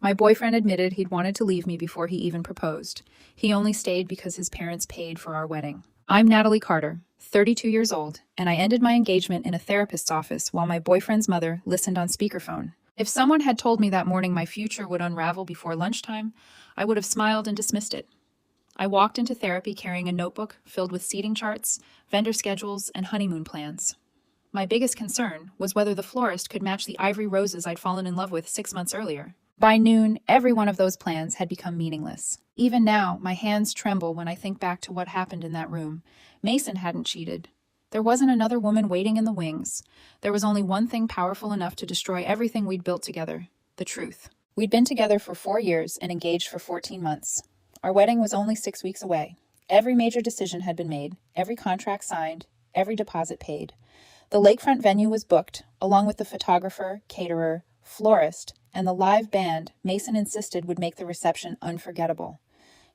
My boyfriend admitted he'd wanted to leave me before he even proposed. He only stayed because his parents paid for our wedding. I'm Natalie Carter, 32 years old, and I ended my engagement in a therapist's office while my boyfriend's mother listened on speakerphone. If someone had told me that morning my future would unravel before lunchtime, I would have smiled and dismissed it. I walked into therapy carrying a notebook filled with seating charts, vendor schedules, and honeymoon plans. My biggest concern was whether the florist could match the ivory roses I'd fallen in love with 6 months earlier. By noon, every one of those plans had become meaningless. Even now, my hands tremble when I think back to what happened in that room. Mason hadn't cheated. There wasn't another woman waiting in the wings. There was only one thing powerful enough to destroy everything we'd built together: the truth. We'd been together for 4 years and engaged for 14 months. Our wedding was only 6 weeks away. Every major decision had been made, every contract signed, every deposit paid. The lakefront venue was booked, along with the photographer, caterer, florist, and the live band Mason insisted would make the reception unforgettable.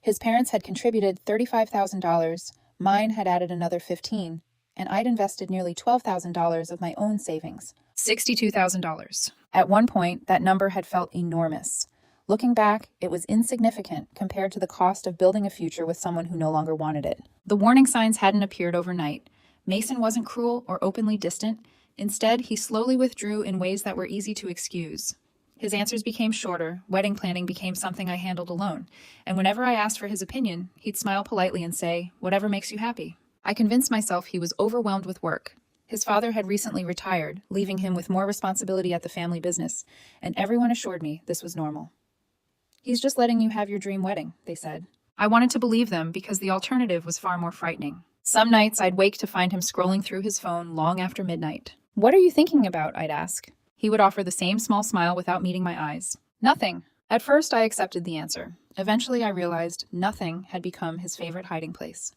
His parents had contributed $35,000, mine had added another $15,000, and I'd invested nearly $12,000 of my own savings. $62,000. At one point, that number had felt enormous. Looking back, it was insignificant compared to the cost of building a future with someone who no longer wanted it. The warning signs hadn't appeared overnight. Mason wasn't cruel or openly distant. Instead, he slowly withdrew in ways that were easy to excuse. His answers became shorter, wedding planning became something I handled alone, and whenever I asked for his opinion, he'd smile politely and say, "Whatever makes you happy." I convinced myself he was overwhelmed with work. His father had recently retired, leaving him with more responsibility at the family business, and everyone assured me this was normal. "He's just letting you have your dream wedding," they said. I wanted to believe them because the alternative was far more frightening. Some nights I'd wake to find him scrolling through his phone long after midnight. "What are you thinking about?" I'd ask. He would offer the same small smile without meeting my eyes. "Nothing." At first I accepted the answer. Eventually I realized nothing had become his favorite hiding place.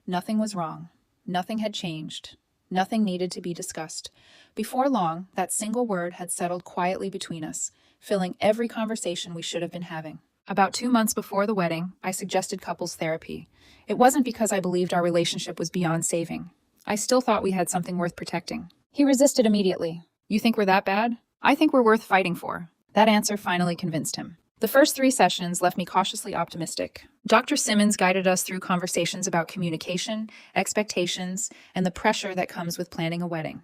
Nothing was wrong. Nothing had changed. Nothing needed to be discussed. Before long, that single word had settled quietly between us, filling every conversation we should have been having. About 2 months before the wedding, I suggested couples therapy. It wasn't because I believed our relationship was beyond saving. I still thought we had something worth protecting. He resisted immediately. "You think we're that bad?" "I think we're worth fighting for." That answer finally convinced him. The first 3 sessions left me cautiously optimistic. Dr. Simmons guided us through conversations about communication, expectations, and the pressure that comes with planning a wedding.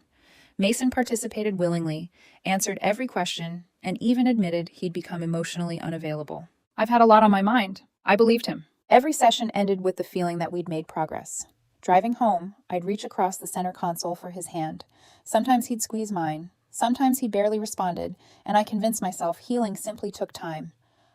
Mason participated willingly, answered every question, and even admitted he'd become emotionally unavailable. "I've had a lot on my mind." I believed him. Every session ended with the feeling that we'd made progress. Driving home, I'd reach across the center console for his hand. Sometimes he'd squeeze mine. Sometimes he barely responded, and I convinced myself healing simply took time.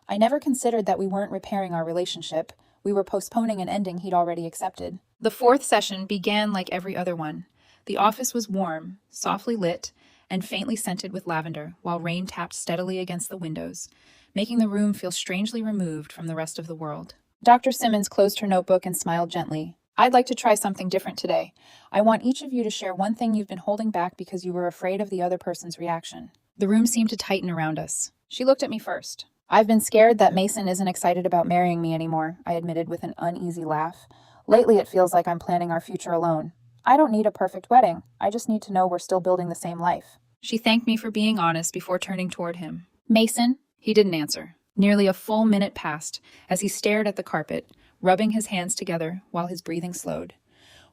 I never considered that we weren't repairing our relationship. We were postponing an ending he'd already accepted. The 4th session began like every other one. The office was warm, softly lit, and faintly scented with lavender, while rain tapped steadily against the windows, making the room feel strangely removed from the rest of the world. Dr. Simmons closed her notebook and smiled gently. "I'd like to try something different today. I want each of you to share one thing you've been holding back because you were afraid of the other person's reaction." The room seemed to tighten around us. She looked at me first. "I've been scared that Mason isn't excited about marrying me anymore," I admitted with an uneasy laugh. "Lately it feels like I'm planning our future alone. I don't need a perfect wedding. I just need to know we're still building the same life." She thanked me for being honest before turning toward him. "Mason?" He didn't answer. Nearly a full minute passed as he stared at the carpet, rubbing his hands together while his breathing slowed.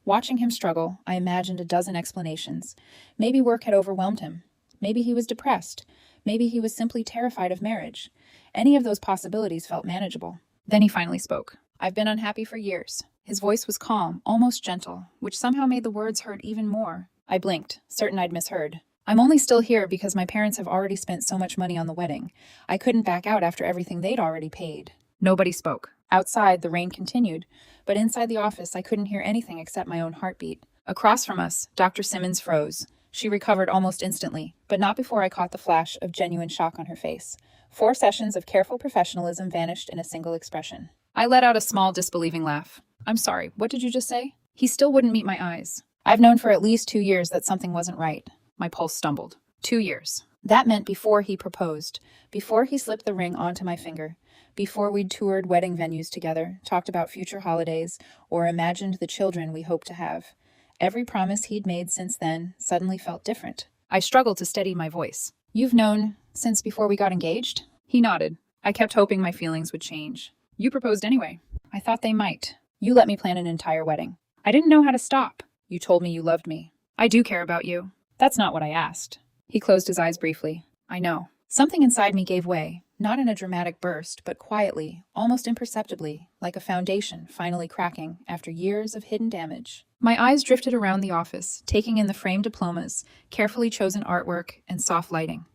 Watching him struggle, I imagined a dozen explanations. Maybe work had overwhelmed him. Maybe he was depressed. Maybe he was simply terrified of marriage. Any of those possibilities felt manageable. Then he finally spoke. "I've been unhappy for years." His voice was calm, almost gentle, which somehow made the words hurt even more. I blinked, certain I'd misheard. "I'm only still here because my parents have already spent so much money on the wedding. I couldn't back out after everything they'd already paid." Nobody spoke. Outside, the rain continued, but inside the office, I couldn't hear anything except my own heartbeat. Across from us, Dr. Simmons froze. She recovered almost instantly, but not before I caught the flash of genuine shock on her face. 4 sessions of careful professionalism vanished in a single expression. I let out a small, disbelieving laugh. "I'm sorry, what did you just say?" He still wouldn't meet my eyes. "I've known for at least 2 years that something wasn't right." My pulse stumbled. 2 years. That meant before he proposed, before he slipped the ring onto my finger, before we'd toured wedding venues together, talked about future holidays, or imagined the children we hoped to have. Every promise he'd made since then suddenly felt different. I struggled to steady my voice. "You've known since before we got engaged?" He nodded. I kept hoping my feelings would change. You proposed anyway. I thought they might. You let me plan an entire wedding. I didn't know how to stop. You told me you loved me. I do care about you. That's not what I asked. He closed his eyes briefly. I know. Something inside me gave way, not in a dramatic burst, but quietly, almost imperceptibly, like a foundation finally cracking after years of hidden damage. My eyes drifted around the office, taking in the framed diplomas, carefully chosen artwork, and soft lighting.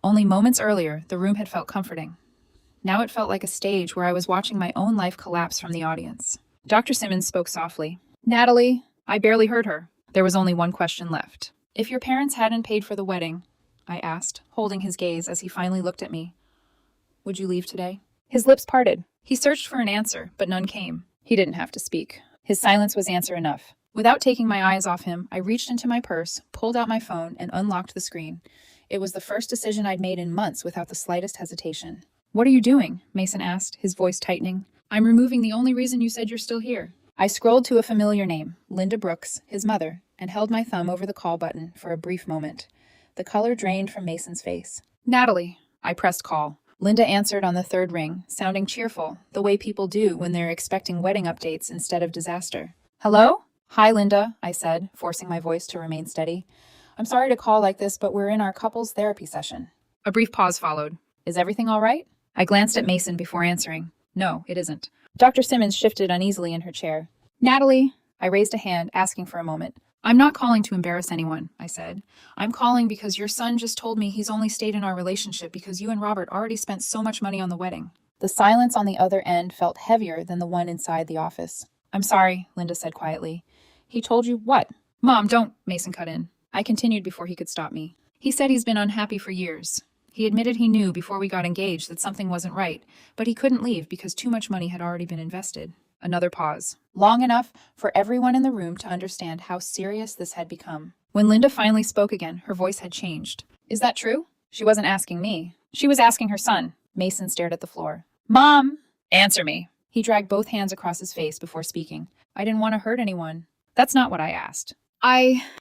Only moments earlier, the room had felt comforting. Now it felt like a stage where I was watching my own life collapse from the audience. Dr. Simmons spoke softly. Natalie, I barely heard her. There was only one question left. If your parents hadn't paid for the wedding, I asked, holding his gaze as he finally looked at me, would you leave today? His lips parted. He searched for an answer, but none came. He didn't have to speak. His silence was answer enough. Without taking my eyes off him, I reached into my purse, pulled out my phone, and unlocked the screen. It was the first decision I'd made in months without the slightest hesitation. What are you doing? Mason asked, his voice tightening. I'm removing the only reason you said you're still here. I scrolled to a familiar name, Linda Brooks, his mother, and held my thumb over the call button for a brief moment. The color drained from Mason's face. Natalie. I pressed call. Linda answered on the third ring, sounding cheerful, the way people do when they're expecting wedding updates instead of disaster. Hello? Hi, Linda, I said, forcing my voice to remain steady. I'm sorry to call like this, but we're in our couples therapy session. A brief pause followed. Is everything all right? I glanced at Mason before answering. No, it isn't. Dr. Simmons shifted uneasily in her chair. Natalie, I raised a hand, asking for a moment. I'm not calling to embarrass anyone, I said. I'm calling because your son just told me he's only stayed in our relationship because you and Robert already spent so much money on the wedding. The silence on the other end felt heavier than the one inside the office. I'm sorry, Linda said quietly. He told you what? Mom, don't, Mason cut in. I continued before he could stop me. He said he's been unhappy for years. He admitted he knew before we got engaged that something wasn't right, but he couldn't leave because too much money had already been invested. Another pause. Long enough for everyone in the room to understand how serious this had become. When Linda finally spoke again, her voice had changed. Is that true? She wasn't asking me. She was asking her son. Mason stared at the floor. Mom! Answer me. He dragged both hands across his face before speaking. I didn't want to hurt anyone. That's not what I asked.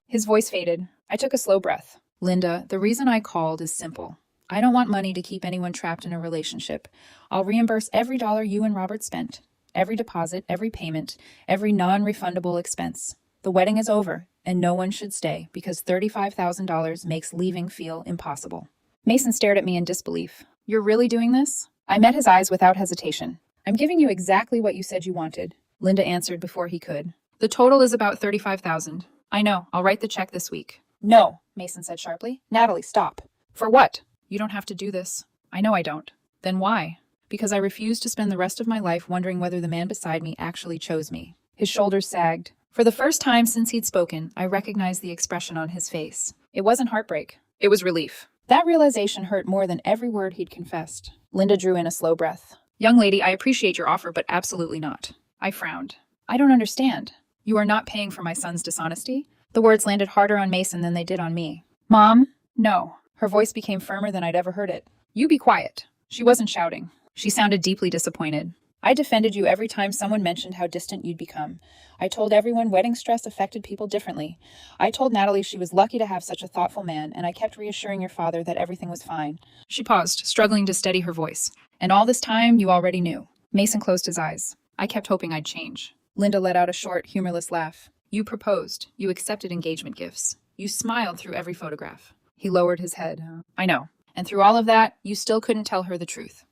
His voice faded. I took a slow breath. Linda, the reason I called is simple. I don't want money to keep anyone trapped in a relationship. I'll reimburse every dollar you and Robert spent. Every deposit, every payment, every non-refundable expense. The wedding is over, and no one should stay because $35,000 makes leaving feel impossible. Mason stared at me in disbelief. You're really doing this? I met his eyes without hesitation. I'm giving you exactly what you said you wanted, Linda answered before he could. The total is about $35,000. I know, I'll write the check this week. No, Mason said sharply. Natalie, stop. For what? You don't have to do this. I know I don't. Then why? Because I refuse to spend the rest of my life wondering whether the man beside me actually chose me. His shoulders sagged. For the first time since he'd spoken, I recognized the expression on his face. It wasn't heartbreak. It was relief. That realization hurt more than every word he'd confessed. Linda drew in a slow breath. Young lady, I appreciate your offer, but absolutely not. I frowned. I don't understand. You are not paying for my son's dishonesty? The words landed harder on Mason than they did on me. Mom? No. Her voice became firmer than I'd ever heard it. You be quiet. She wasn't shouting. She sounded deeply disappointed. I defended you every time someone mentioned how distant you'd become. I told everyone wedding stress affected people differently. I told Natalie she was lucky to have such a thoughtful man, and I kept reassuring your father that everything was fine. She paused, struggling to steady her voice. And all this time, you already knew. Mason closed his eyes. I kept hoping I'd change. Linda let out a short, humorless laugh. You proposed. You accepted engagement gifts. You smiled through every photograph. He lowered his head. I know. And through all of that, you still couldn't tell her the truth.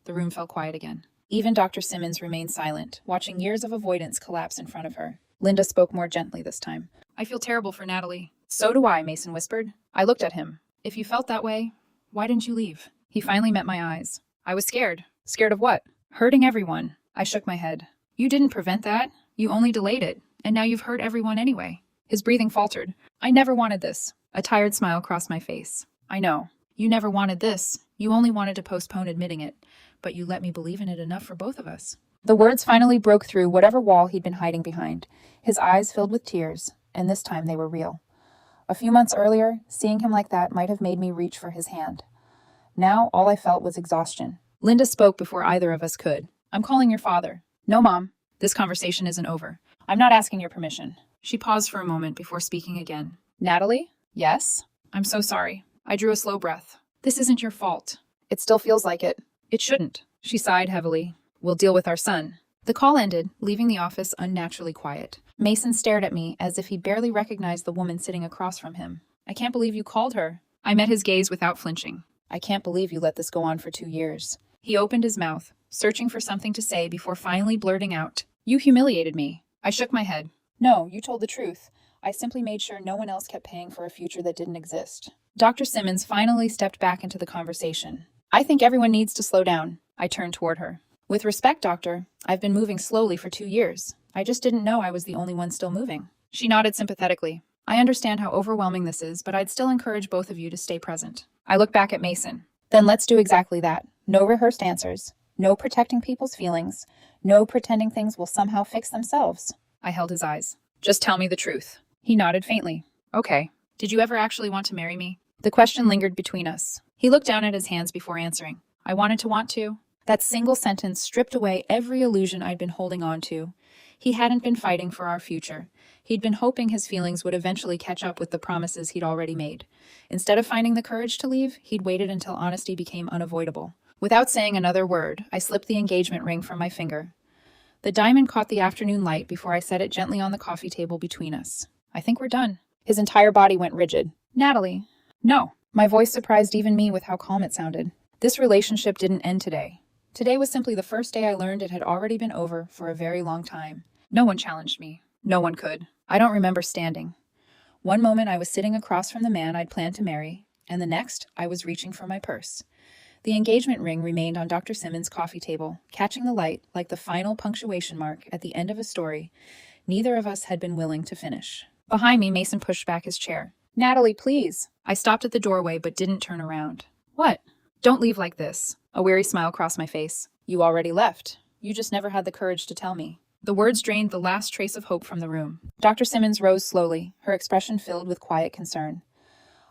The room fell quiet again. Even Dr. Simmons remained silent, watching years of avoidance collapse in front of her. Linda spoke more gently this time. I feel terrible for Natalie. So do I, Mason whispered. I looked at him. If you felt that way, why didn't you leave? He finally met my eyes. I was scared. Scared of what? Hurting everyone. I shook my head. You didn't prevent that. You only delayed it. And now you've hurt everyone anyway. His breathing faltered. I never wanted this. A tired smile crossed my face. I know. You never wanted this. You only wanted to postpone admitting it. But you let me believe in it enough for both of us. The words finally broke through whatever wall he'd been hiding behind. His eyes filled with tears, and this time they were real. A few months earlier, seeing him like that might have made me reach for his hand. Now, all I felt was exhaustion. Linda spoke before either of us could. I'm calling your father. No, Mom. This conversation isn't over. I'm not asking your permission. She paused for a moment before speaking again. Natalie? Yes? I'm so sorry. I drew a slow breath. This isn't your fault. It still feels like it. It shouldn't. She sighed heavily. We'll deal with our son. The call ended, leaving the office unnaturally quiet. Mason stared at me as if he barely recognized the woman sitting across from him. I can't believe you called her. I met his gaze without flinching. I can't believe you let this go on for 2 years. He opened his mouth, searching for something to say before finally blurting out, You humiliated me. I shook my head. No, you told the truth. I simply made sure no one else kept paying for a future that didn't exist. Dr. Simmons finally stepped back into the conversation. I think everyone needs to slow down. I turned toward her. With respect, doctor, I've been moving slowly for 2 years. I just didn't know I was the only one still moving. She nodded sympathetically. I understand how overwhelming this is, but I'd still encourage both of you to stay present. I looked back at Mason. Then let's do exactly that. No rehearsed answers. No protecting people's feelings. No pretending things will somehow fix themselves. I held his eyes. Just tell me the truth. He nodded faintly. Okay. Did you ever actually want to marry me? The question lingered between us. He looked down at his hands before answering. I wanted to want to. That single sentence stripped away every illusion I'd been holding on to. He hadn't been fighting for our future. He'd been hoping his feelings would eventually catch up with the promises he'd already made. Instead of finding the courage to leave, he'd waited until honesty became unavoidable. Without saying another word, I slipped the engagement ring from my finger. The diamond caught the afternoon light before I set it gently on the coffee table between us. I think we're done. His entire body went rigid. Natalie. No. My voice surprised even me with how calm it sounded. This relationship didn't end today. Today was simply the first day I learned it had already been over for a very long time. No one challenged me. No one could. I don't remember standing. One moment I was sitting across from the man I'd planned to marry, and the next I was reaching for my purse. The engagement ring remained on Dr. Simmons' coffee table, catching the light like the final punctuation mark at the end of a story neither of us had been willing to finish. Behind me, Mason pushed back his chair. Natalie, please. I stopped at the doorway but didn't turn around. What? Don't leave like this. A weary smile crossed my face. You already left. You just never had the courage to tell me. The words drained the last trace of hope from the room. Dr. Simmons rose slowly, her expression filled with quiet concern.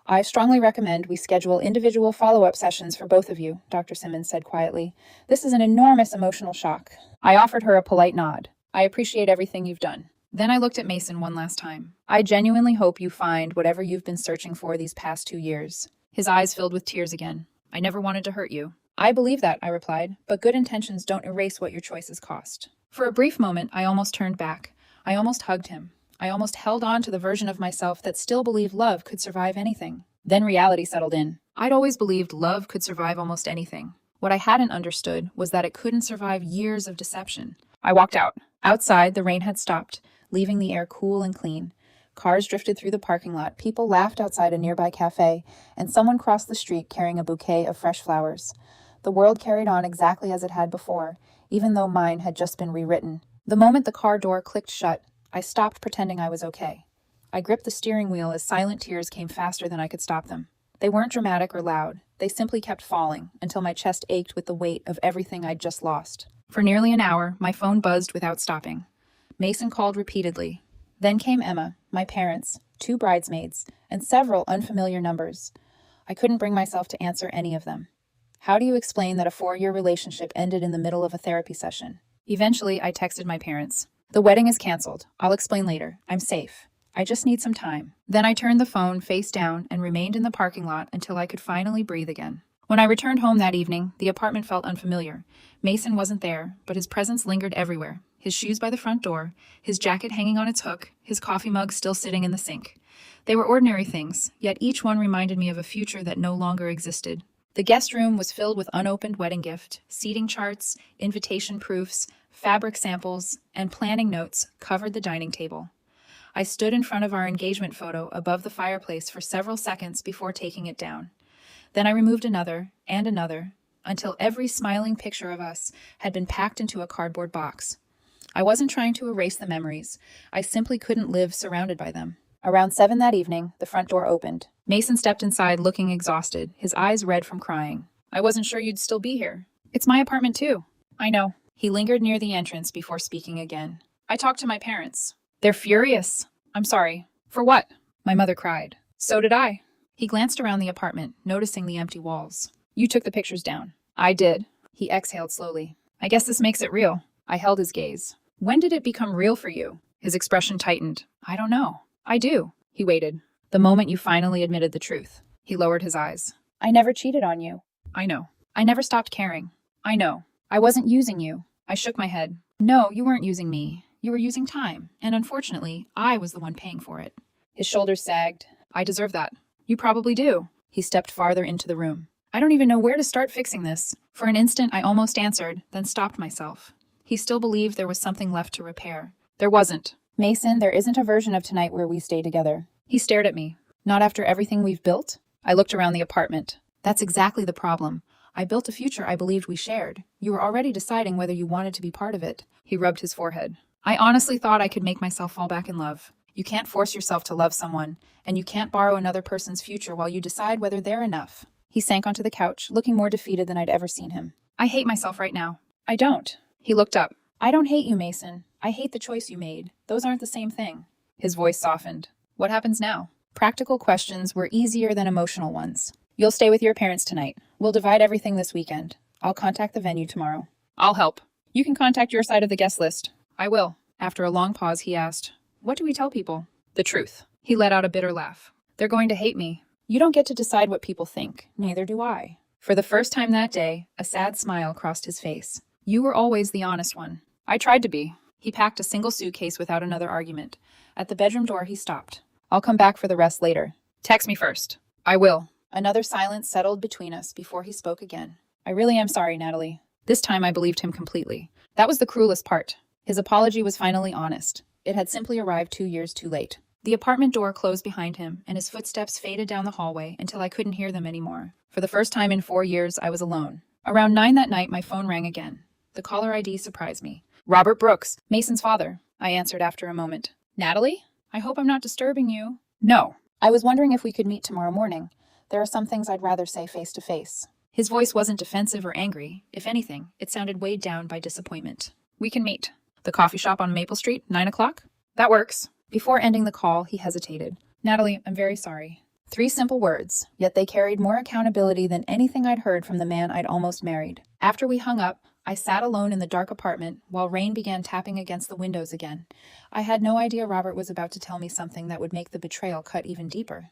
I strongly recommend we schedule individual follow-up sessions for both of you, Dr. Simmons said quietly. This is an enormous emotional shock. I offered her a polite nod. I appreciate everything you've done. Then I looked at Mason one last time. I genuinely hope you find whatever you've been searching for these past 2 years. His eyes filled with tears again. I never wanted to hurt you. I believe that, I replied, but good intentions don't erase what your choices cost. For a brief moment, I almost turned back. I almost hugged him. I almost held on to the version of myself that still believed love could survive anything. Then reality settled in. I'd always believed love could survive almost anything. What I hadn't understood was that it couldn't survive years of deception. I walked out. Outside, the rain had stopped, leaving the air cool and clean. Cars drifted through the parking lot, people laughed outside a nearby cafe, and someone crossed the street carrying a bouquet of fresh flowers. The world carried on exactly as it had before, even though mine had just been rewritten. The moment the car door clicked shut, I stopped pretending I was okay. I gripped the steering wheel as silent tears came faster than I could stop them. They weren't dramatic or loud. They simply kept falling until my chest ached with the weight of everything I'd just lost. For nearly an hour, my phone buzzed without stopping. Mason called repeatedly. Then came Emma, my parents, 2 bridesmaids, and several unfamiliar numbers. I couldn't bring myself to answer any of them. How do you explain that a 4-year relationship ended in the middle of a therapy session? Eventually, I texted my parents. The wedding is canceled. I'll explain later. I'm safe. I just need some time. Then I turned the phone face down and remained in the parking lot until I could finally breathe again. When I returned home that evening, the apartment felt unfamiliar. Mason wasn't there, but his presence lingered everywhere. His shoes by the front door, his jacket hanging on its hook, his coffee mug still sitting in the sink. They were ordinary things, yet each one reminded me of a future that no longer existed. The guest room was filled with unopened wedding gift, seating charts, invitation proofs, fabric samples, and planning notes covered the dining table. I stood in front of our engagement photo above the fireplace for several seconds before taking it down. Then I removed another and another, until every smiling picture of us had been packed into a cardboard box. I wasn't trying to erase the memories. I simply couldn't live surrounded by them. Around 7 that evening, the front door opened. Mason stepped inside looking exhausted, his eyes red from crying. I wasn't sure you'd still be here. It's my apartment too. I know. He lingered near the entrance before speaking again. I talked to my parents. They're furious. I'm sorry. For what? My mother cried. So did I. He glanced around the apartment, noticing the empty walls. You took the pictures down. I did. He exhaled slowly. I guess this makes it real. I held his gaze. When did it become real for you? His expression tightened. I don't know. I do. He waited. The moment you finally admitted the truth. He lowered his eyes. I never cheated on you. I know. I never stopped caring. I know. I wasn't using you. I shook my head. No, you weren't using me. You were using time, and unfortunately, I was the one paying for it. His shoulders sagged. I deserve that. You probably do. He stepped farther into the room. I don't even know where to start fixing this. For an instant, I almost answered, then stopped myself. He still believed there was something left to repair. There wasn't. Mason, there isn't a version of tonight where we stay together. He stared at me. Not after everything we've built? I looked around the apartment. That's exactly the problem. I built a future I believed we shared. You were already deciding whether you wanted to be part of it. He rubbed his forehead. I honestly thought I could make myself fall back in love. You can't force yourself to love someone, and you can't borrow another person's future while you decide whether they're enough. He sank onto the couch, looking more defeated than I'd ever seen him. I hate myself right now. I don't. He looked up. I don't hate you, Mason. I hate the choice you made. Those aren't the same thing. His voice softened. What happens now? Practical questions were easier than emotional ones. You'll stay with your parents tonight. We'll divide everything this weekend. I'll contact the venue tomorrow. I'll help. You can contact your side of the guest list. I will. After a long pause, he asked, What do we tell people? The truth. He let out a bitter laugh. They're going to hate me. You don't get to decide what people think. Neither do I. For the first time that day, a sad smile crossed his face. You were always the honest one. I tried to be. He packed a single suitcase without another argument. At the bedroom door, he stopped. I'll come back for the rest later. Text me first. I will. Another silence settled between us before he spoke again. I really am sorry, Natalie. This time I believed him completely. That was the cruelest part. His apology was finally honest. It had simply arrived 2 years too late. The apartment door closed behind him, and his footsteps faded down the hallway until I couldn't hear them anymore. For the first time in 4 years, I was alone. Around 9 that night, my phone rang again. The caller ID surprised me. Robert Brooks, Mason's father, I answered after a moment. Natalie? I hope I'm not disturbing you. No. I was wondering if we could meet tomorrow morning. There are some things I'd rather say face to face. His voice wasn't defensive or angry. If anything, it sounded weighed down by disappointment. We can meet. The coffee shop on Maple Street, 9 o'clock? That works. Before ending the call, he hesitated. Natalie, I'm very sorry. 3 simple words, yet they carried more accountability than anything I'd heard from the man I'd almost married. After we hung up, I sat alone in the dark apartment while rain began tapping against the windows again. I had no idea Robert was about to tell me something that would make the betrayal cut even deeper.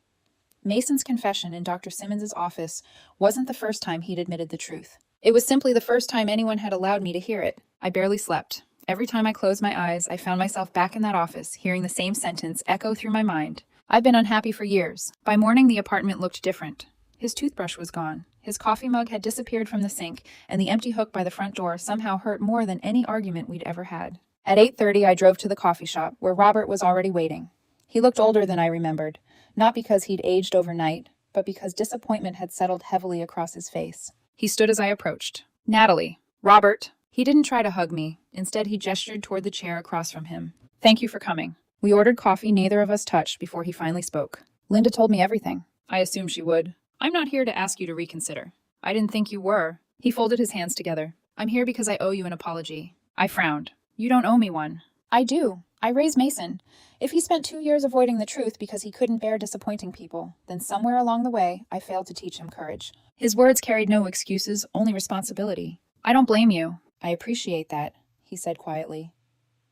Mason's confession in Dr. Simmons's office wasn't the first time he'd admitted the truth. It was simply the first time anyone had allowed me to hear it. I barely slept. Every time I closed my eyes, I found myself back in that office, hearing the same sentence echo through my mind. I've been unhappy for years. By morning, the apartment looked different. His toothbrush was gone. His coffee mug had disappeared from the sink, and the empty hook by the front door somehow hurt more than any argument we'd ever had. At 8:30, I drove to the coffee shop, where Robert was already waiting. He looked older than I remembered, not because he'd aged overnight, but because disappointment had settled heavily across his face. He stood as I approached. Natalie. Robert. He didn't try to hug me. Instead, he gestured toward the chair across from him. Thank you for coming. We ordered coffee neither of us touched before he finally spoke. Linda told me everything. I assumed she would. I'm not here to ask you to reconsider. I didn't think you were. He folded his hands together. I'm here because I owe you an apology. I frowned. You don't owe me one. I do. I raised Mason. If he spent 2 years avoiding the truth because he couldn't bear disappointing people, then somewhere along the way, I failed to teach him courage. His words carried no excuses, only responsibility. I don't blame you. I appreciate that, he said quietly.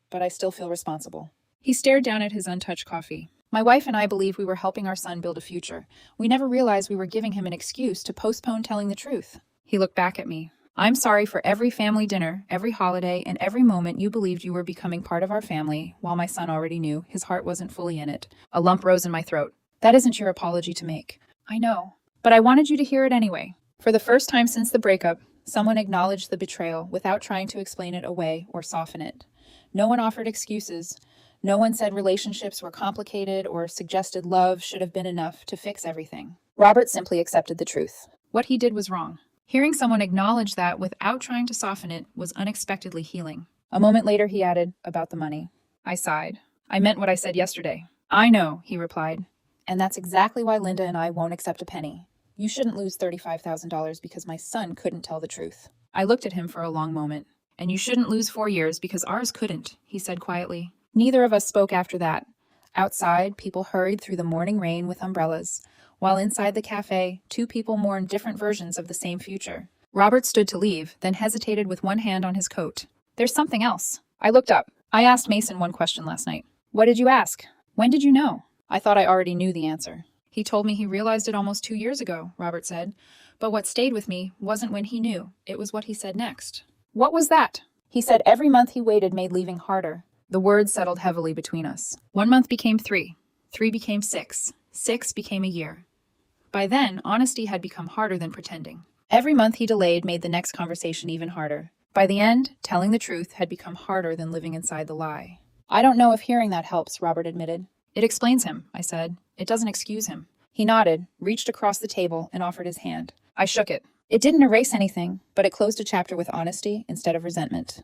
But I still feel responsible. He stared down at his untouched coffee. My wife and I believed we were helping our son build a future. We never realized we were giving him an excuse to postpone telling the truth. He looked back at me. I'm sorry for every family dinner, every holiday, and every moment you believed you were becoming part of our family, while my son already knew his heart wasn't fully in it. A lump rose in my throat. That isn't your apology to make. I know. But I wanted you to hear it anyway. For the first time since the breakup, someone acknowledged the betrayal without trying to explain it away or soften it. No one offered excuses. No one said relationships were complicated or suggested love should have been enough to fix everything. Robert simply accepted the truth. What he did was wrong. Hearing someone acknowledge that without trying to soften it was unexpectedly healing. A moment later, he added, about the money. I sighed. I meant what I said yesterday. I know, he replied. And that's exactly why Linda and I won't accept a penny. You shouldn't lose $35,000 because my son couldn't tell the truth. I looked at him for a long moment. And you shouldn't lose 4 years because ours couldn't, he said quietly. Neither of us spoke after that. Outside, people hurried through the morning rain with umbrellas, while inside the cafe, 2 people mourned different versions of the same future. Robert stood to leave, then hesitated with one hand on his coat. There's something else. I looked up. I asked Mason one question last night. What did you ask? When did you know? I thought I already knew the answer. He told me he realized it almost 2 years ago, Robert said. But what stayed with me wasn't when he knew, it was what he said next. What was that? He said every month he waited made leaving harder. The words settled heavily between us. 1 month became 3. 3 became 6. 6 became a year. By then, honesty had become harder than pretending. Every month he delayed made the next conversation even harder. By the end, telling the truth had become harder than living inside the lie. I don't know if hearing that helps, Robert admitted. It explains him, I said. It doesn't excuse him. He nodded, reached across the table, and offered his hand. I shook it. It didn't erase anything, but it closed a chapter with honesty instead of resentment.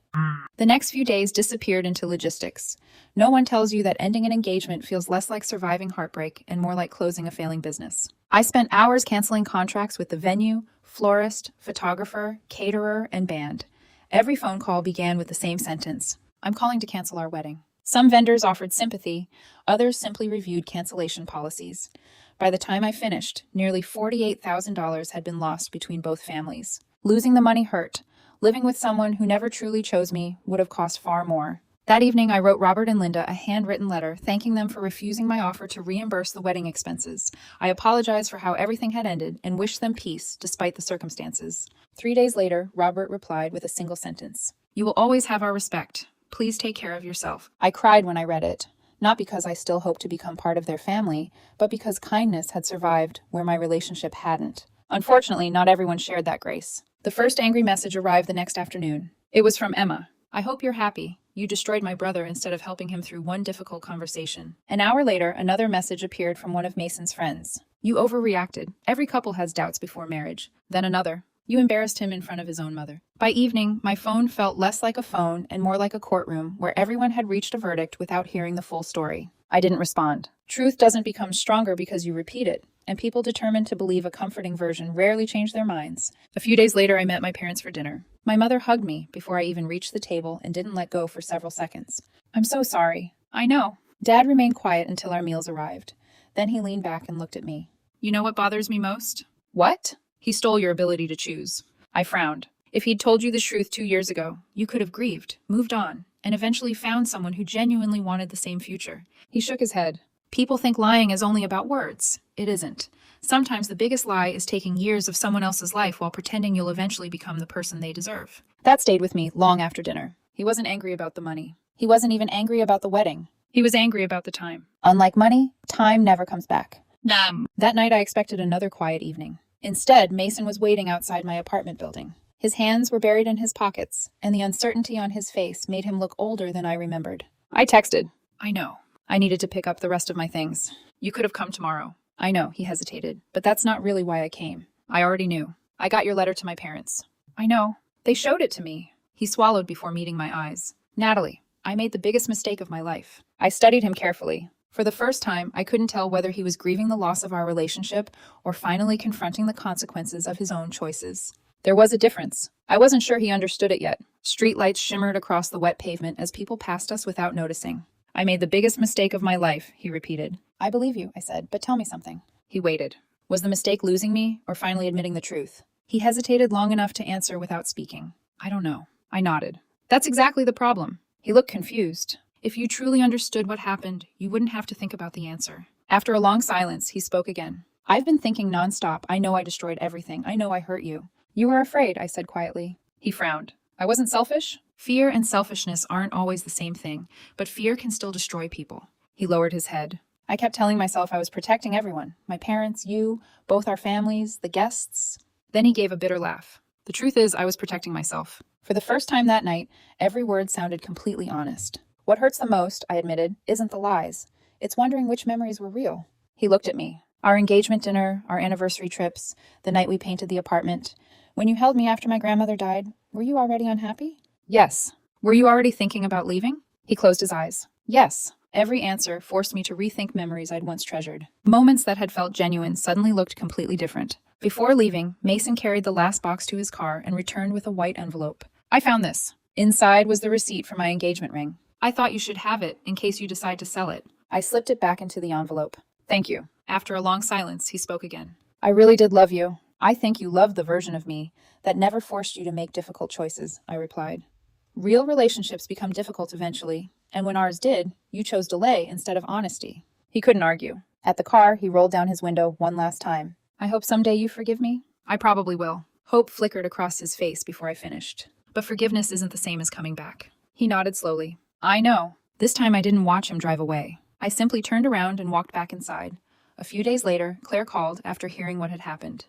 The next few days disappeared into logistics. No one tells you that ending an engagement feels less like surviving heartbreak and more like closing a failing business. I spent hours canceling contracts with the venue, florist, photographer, caterer, and band. Every phone call began with the same sentence. I'm calling to cancel our wedding. Some vendors offered sympathy, others simply reviewed cancellation policies. By the time I finished, nearly $48,000 had been lost between both families. Losing the money hurt. Living with someone who never truly chose me would have cost far more. That evening, I wrote Robert and Linda a handwritten letter thanking them for refusing my offer to reimburse the wedding expenses. I apologized for how everything had ended and wished them peace despite the circumstances. 3 days later, Robert replied with a single sentence. You will always have our respect. Please take care of yourself. I cried when I read it. Not because I still hoped to become part of their family, but because kindness had survived where my relationship hadn't. Unfortunately, not everyone shared that grace. The first angry message arrived the next afternoon. It was from Emma. I hope you're happy. You destroyed my brother instead of helping him through one difficult conversation. An hour later, another message appeared from one of Mason's friends. You overreacted. Every couple has doubts before marriage. Then another. You embarrassed him in front of his own mother. By evening, my phone felt less like a phone and more like a courtroom where everyone had reached a verdict without hearing the full story. I didn't respond. Truth doesn't become stronger because you repeat it, and people determined to believe a comforting version rarely change their minds. A few days later, I met my parents for dinner. My mother hugged me before I even reached the table and didn't let go for several seconds. I'm so sorry. I know. Dad remained quiet until our meals arrived. Then he leaned back and looked at me. You know what bothers me most? What? He stole your ability to choose. I frowned. If he'd told you the truth 2 years ago, you could have grieved, moved on, and eventually found someone who genuinely wanted the same future. He shook his head. People think lying is only about words. It isn't. Sometimes the biggest lie is taking years of someone else's life while pretending you'll eventually become the person they deserve. That stayed with me long after dinner. He wasn't angry about the money. He wasn't even angry about the wedding. He was angry about the time. Unlike money, time never comes back. That night I expected another quiet evening. Instead, Mason was waiting outside my apartment building. His hands were buried in his pockets, and the uncertainty on his face made him look older than I remembered. I texted. I know. I needed to pick up the rest of my things. You could have come tomorrow. I know, he hesitated, but that's not really why I came. I already knew. I got your letter to my parents. I know. They showed it to me. He swallowed before meeting my eyes. Natalie, I made the biggest mistake of my life. I studied him carefully. For the first time, I couldn't tell whether he was grieving the loss of our relationship or finally confronting the consequences of his own choices. There was a difference. I wasn't sure he understood it yet. Streetlights shimmered across the wet pavement as people passed us without noticing. I made the biggest mistake of my life, he repeated. I believe you, I said, but tell me something. He waited. Was the mistake losing me or finally admitting the truth? He hesitated long enough to answer without speaking. I don't know. I nodded. That's exactly the problem. He looked confused. If you truly understood what happened, you wouldn't have to think about the answer. After a long silence, he spoke again. I've been thinking nonstop. I know I destroyed everything. I know I hurt you. You were afraid, I said quietly. He frowned. I wasn't selfish? Fear and selfishness aren't always the same thing, but fear can still destroy people. He lowered his head. I kept telling myself I was protecting everyone. My parents, you, both our families, the guests. Then he gave a bitter laugh. The truth is, I was protecting myself. For the first time that night, every word sounded completely honest. What hurts the most, I admitted, isn't the lies. It's wondering which memories were real. He looked at me. Our engagement dinner, our anniversary trips, the night we painted the apartment. When you held me after my grandmother died, were you already unhappy? Yes. Were you already thinking about leaving? He closed his eyes. Yes. Every answer forced me to rethink memories I'd once treasured. Moments that had felt genuine suddenly looked completely different. Before leaving, Mason carried the last box to his car and returned with a white envelope. I found this. Inside was the receipt for my engagement ring. I thought you should have it in case you decide to sell it. I slipped it back into the envelope. Thank you. After a long silence, he spoke again. I really did love you. I think you loved the version of me that never forced you to make difficult choices, I replied. Real relationships become difficult eventually, and when ours did, you chose delay instead of honesty. He couldn't argue. At the car, he rolled down his window one last time. I hope someday you forgive me. I probably will. Hope flickered across his face before I finished. But forgiveness isn't the same as coming back. He nodded slowly. I know. This time I didn't watch him drive away. I simply turned around and walked back inside. A few days later, Claire called after hearing what had happened.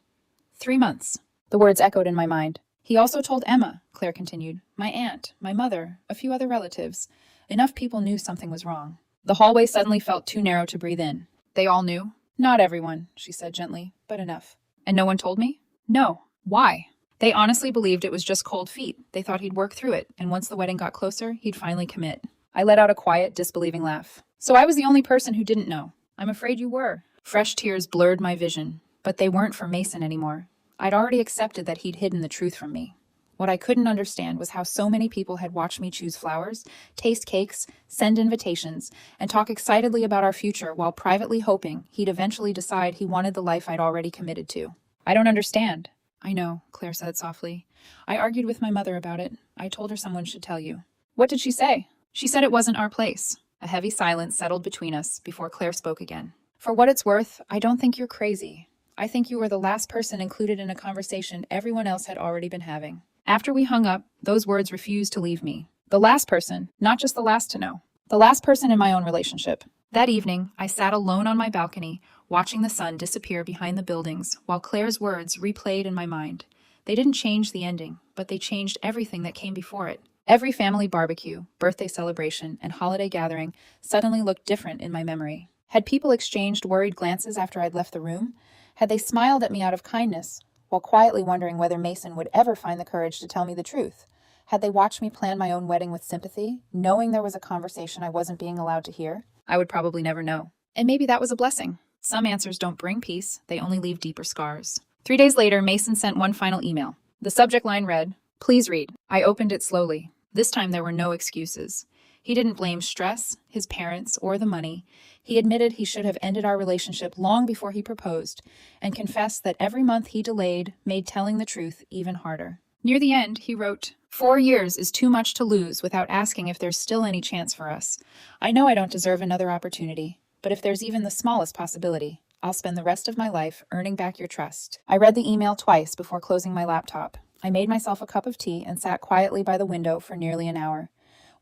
3 months. The words echoed in my mind. He also told Emma, Claire continued, my aunt, my mother, a few other relatives. Enough people knew something was wrong. The hallway suddenly felt too narrow to breathe in. They all knew? Not everyone, she said gently, but enough. And no one told me? No. Why? They honestly believed it was just cold feet. They thought he'd work through it, and once the wedding got closer, he'd finally commit. I let out a quiet, disbelieving laugh. So I was the only person who didn't know. I'm afraid you were. Fresh tears blurred my vision, but they weren't for Mason anymore. I'd already accepted that he'd hidden the truth from me. What I couldn't understand was how so many people had watched me choose flowers, taste cakes, send invitations, and talk excitedly about our future while privately hoping he'd eventually decide he wanted the life I'd already committed to. I don't understand. I know, Claire said softly. I argued with my mother about it. I told her someone should tell you. What did she say? She said it wasn't our place. A heavy silence settled between us before Claire spoke again. For what it's worth, I don't think you're crazy. I think you were the last person included in a conversation everyone else had already been having. After we hung up, those words refused to leave me. The last person, not just the last to know. The last person in my own relationship. That evening, I sat alone on my balcony, watching the sun disappear behind the buildings, while Claire's words replayed in my mind. They didn't change the ending, but they changed everything that came before it. Every family barbecue, birthday celebration, and holiday gathering suddenly looked different in my memory. Had people exchanged worried glances after I'd left the room? Had they smiled at me out of kindness, while quietly wondering whether Mason would ever find the courage to tell me the truth? Had they watched me plan my own wedding with sympathy, knowing there was a conversation I wasn't being allowed to hear? I would probably never know. And maybe that was a blessing. Some answers don't bring peace, they only leave deeper scars. 3 days later, Mason sent one final email. The subject line read, "Please read." I opened it slowly. This time there were no excuses. He didn't blame stress, his parents, or the money. He admitted he should have ended our relationship long before he proposed, and confessed that every month he delayed made telling the truth even harder. Near the end, he wrote, 4 years is too much to lose without asking if there's still any chance for us. I know I don't deserve another opportunity, but if there's even the smallest possibility, I'll spend the rest of my life earning back your trust. I read the email twice before closing my laptop. I made myself a cup of tea and sat quietly by the window for nearly an hour.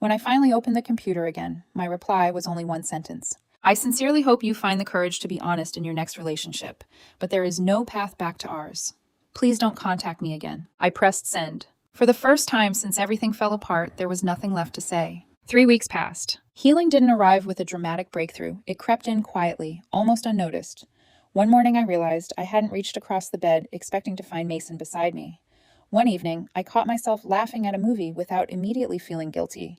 When I finally opened the computer again, my reply was only one sentence. I sincerely hope you find the courage to be honest in your next relationship, but there is no path back to ours. Please don't contact me again. I pressed send. For the first time since everything fell apart, there was nothing left to say. 3 weeks passed. Healing didn't arrive with a dramatic breakthrough. It crept in quietly, almost unnoticed. One morning I realized I hadn't reached across the bed expecting to find Mason beside me. One evening, I caught myself laughing at a movie without immediately feeling guilty.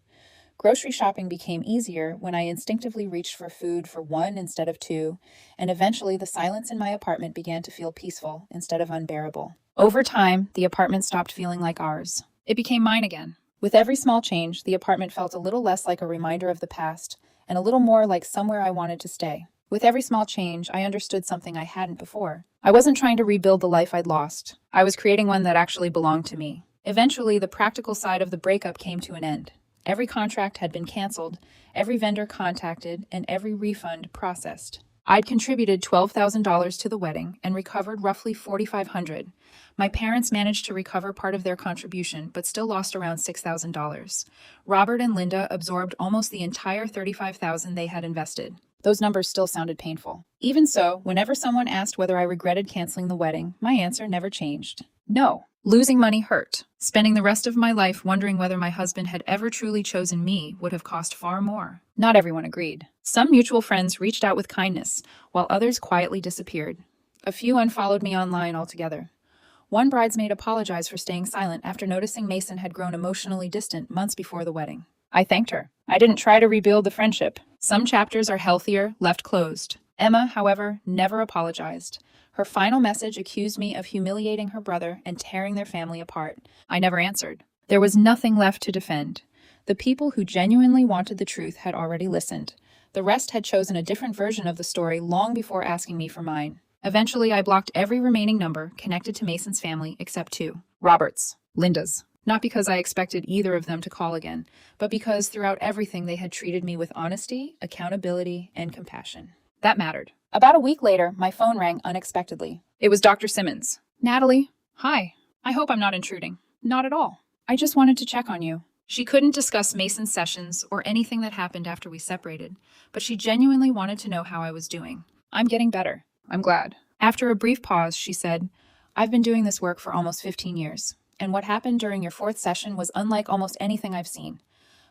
Grocery shopping became easier when I instinctively reached for food for one instead of two, and eventually the silence in my apartment began to feel peaceful instead of unbearable. Over time, the apartment stopped feeling like ours. It became mine again. With every small change, the apartment felt a little less like a reminder of the past, and a little more like somewhere I wanted to stay. With every small change, I understood something I hadn't before. I wasn't trying to rebuild the life I'd lost. I was creating one that actually belonged to me. Eventually, the practical side of the breakup came to an end. Every contract had been canceled, every vendor contacted, and every refund processed. I'd contributed $12,000 to the wedding and recovered roughly $4,500. My parents managed to recover part of their contribution, but still lost around $6,000. Robert and Linda absorbed almost the entire $35,000 they had invested. Those numbers still sounded painful. Even so, whenever someone asked whether I regretted canceling the wedding, my answer never changed. No. Losing money hurt. Spending the rest of my life wondering whether my husband had ever truly chosen me would have cost far more. Not everyone agreed. Some mutual friends reached out with kindness, while others quietly disappeared. A few unfollowed me online altogether. One bridesmaid apologized for staying silent after noticing Mason had grown emotionally distant months before the wedding. I thanked her. I didn't try to rebuild the friendship. Some chapters are healthier, left closed. Emma, however, never apologized. Her final message accused me of humiliating her brother and tearing their family apart. I never answered. There was nothing left to defend. The people who genuinely wanted the truth had already listened. The rest had chosen a different version of the story long before asking me for mine. Eventually, I blocked every remaining number connected to Mason's family except 2. Robert's. Linda's. Not because I expected either of them to call again, but because throughout everything they had treated me with honesty, accountability, and compassion. That mattered. About a week later, my phone rang unexpectedly. It was Dr. Simmons. Natalie, hi. I hope I'm not intruding. Not at all. I just wanted to check on you. She couldn't discuss Mason's sessions or anything that happened after we separated, but she genuinely wanted to know how I was doing. I'm getting better. I'm glad. After a brief pause, she said, I've been doing this work for almost 15 years, and what happened during your fourth session was unlike almost anything I've seen.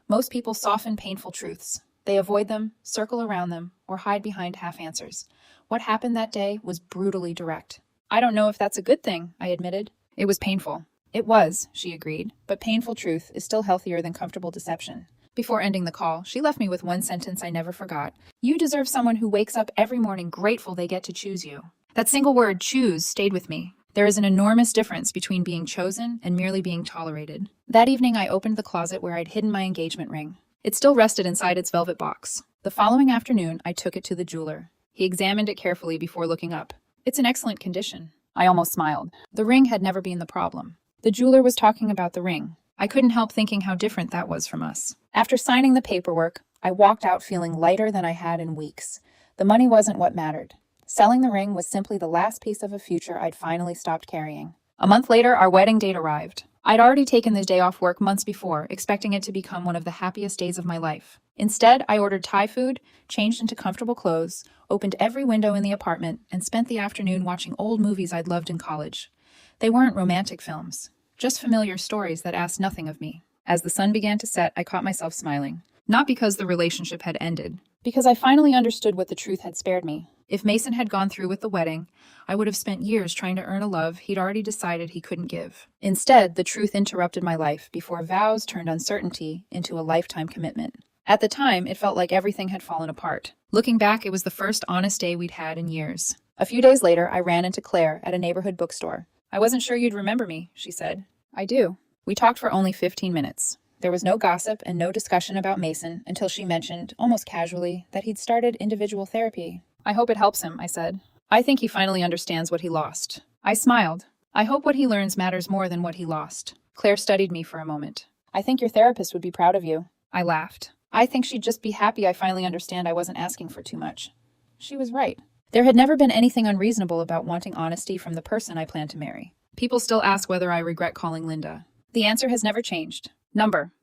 Most people soften painful truths. They avoid them, circle around them, or hide behind half answers. What happened that day was brutally direct. I don't know if that's a good thing, I admitted. It was painful. It was, she agreed, but painful truth is still healthier than comfortable deception. Before ending the call, she left me with one sentence I never forgot. You deserve someone who wakes up every morning grateful they get to choose you. That single word, choose, stayed with me. There is an enormous difference between being chosen and merely being tolerated. That evening, I opened the closet where I'd hidden my engagement ring. It still rested inside its velvet box. The following afternoon, I took it to the jeweler. He examined it carefully before looking up. It's in excellent condition. I almost smiled. The ring had never been the problem. The jeweler was talking about the ring. I couldn't help thinking how different that was from us. After signing the paperwork, I walked out feeling lighter than I had in weeks. The money wasn't what mattered. Selling the ring was simply the last piece of a future I'd finally stopped carrying. A month later, our wedding date arrived. I'd already taken the day off work months before, expecting it to become one of the happiest days of my life. Instead, I ordered Thai food, changed into comfortable clothes, opened every window in the apartment, and spent the afternoon watching old movies I'd loved in college. They weren't romantic films, just familiar stories that asked nothing of me. As the sun began to set, I caught myself smiling. Not because the relationship had ended, because I finally understood what the truth had spared me. If Mason had gone through with the wedding, I would have spent years trying to earn a love he'd already decided he couldn't give. Instead, the truth interrupted my life before vows turned uncertainty into a lifetime commitment. At the time, it felt like everything had fallen apart. Looking back, it was the first honest day we'd had in years. A few days later, I ran into Claire at a neighborhood bookstore. I wasn't sure you'd remember me, she said. I do. We talked for only 15 minutes. There was no gossip and no discussion about Mason until she mentioned, almost casually, that he'd started individual therapy. I hope it helps him, I said. I think he finally understands what he lost. I smiled. I hope what he learns matters more than what he lost. Claire studied me for a moment. I think your therapist would be proud of you. I laughed. I think she'd just be happy I finally understand I wasn't asking for too much. She was right. There had never been anything unreasonable about wanting honesty from the person I planned to marry. People still ask whether I regret calling Linda. The answer has never changed.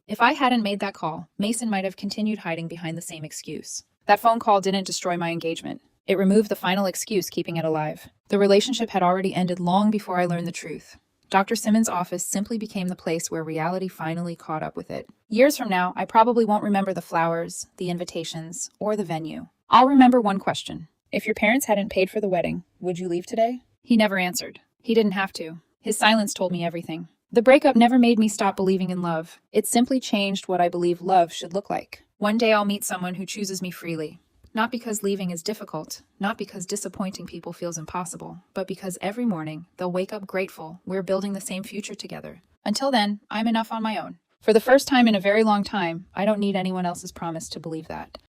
If I hadn't made that call, Mason might have continued hiding behind the same excuse. That phone call didn't destroy my engagement. It removed the final excuse keeping it alive. The relationship had already ended long before I learned the truth. Dr. Simmons' office simply became the place where reality finally caught up with it. Years from now, I probably won't remember the flowers, the invitations, or the venue. I'll remember one question. If your parents hadn't paid for the wedding, would you leave today? He never answered. He didn't have to. His silence told me everything. The breakup never made me stop believing in love. It simply changed what I believe love should look like. One day I'll meet someone who chooses me freely. Not because leaving is difficult, not because disappointing people feels impossible, but because every morning they'll wake up grateful we're building the same future together. Until then, I'm enough on my own. For the first time in a very long time, I don't need anyone else's promise to believe that.